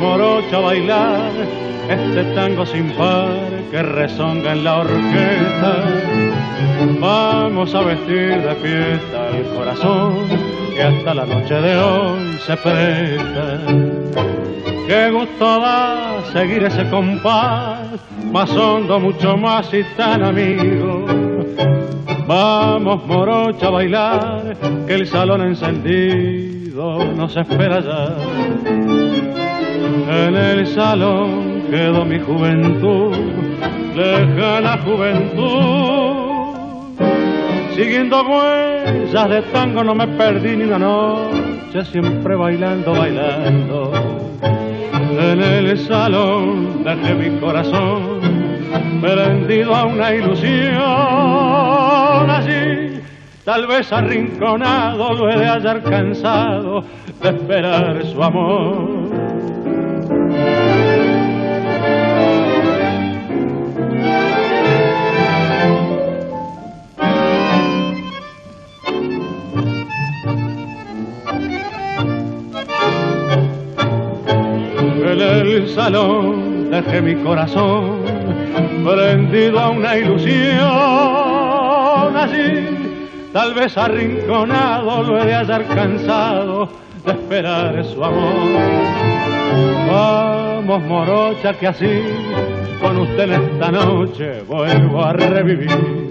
Morocha, a bailar este tango sin par que rezonga en la orquesta. Vamos a vestir de fiesta el corazón que hasta la noche de hoy se presta. Qué gusto da seguir ese compás, más hondo, mucho más y tan amigo. Vamos, morocha, a bailar, que el salón encendido nos espera ya. En el salón quedó mi juventud, lejana juventud. Siguiendo huellas de tango no me perdí ni una noche, siempre bailando, bailando. En el salón dejé mi corazón prendido a una ilusión. Así, tal vez arrinconado, lo he de hallar cansado de esperar su amor. En el salón dejé mi corazón prendido a una ilusión. Así, tal vez arrinconado, lo he de hallar cansado de esperar su amor. Vamos, morocha, que así con usted esta noche vuelvo a revivir.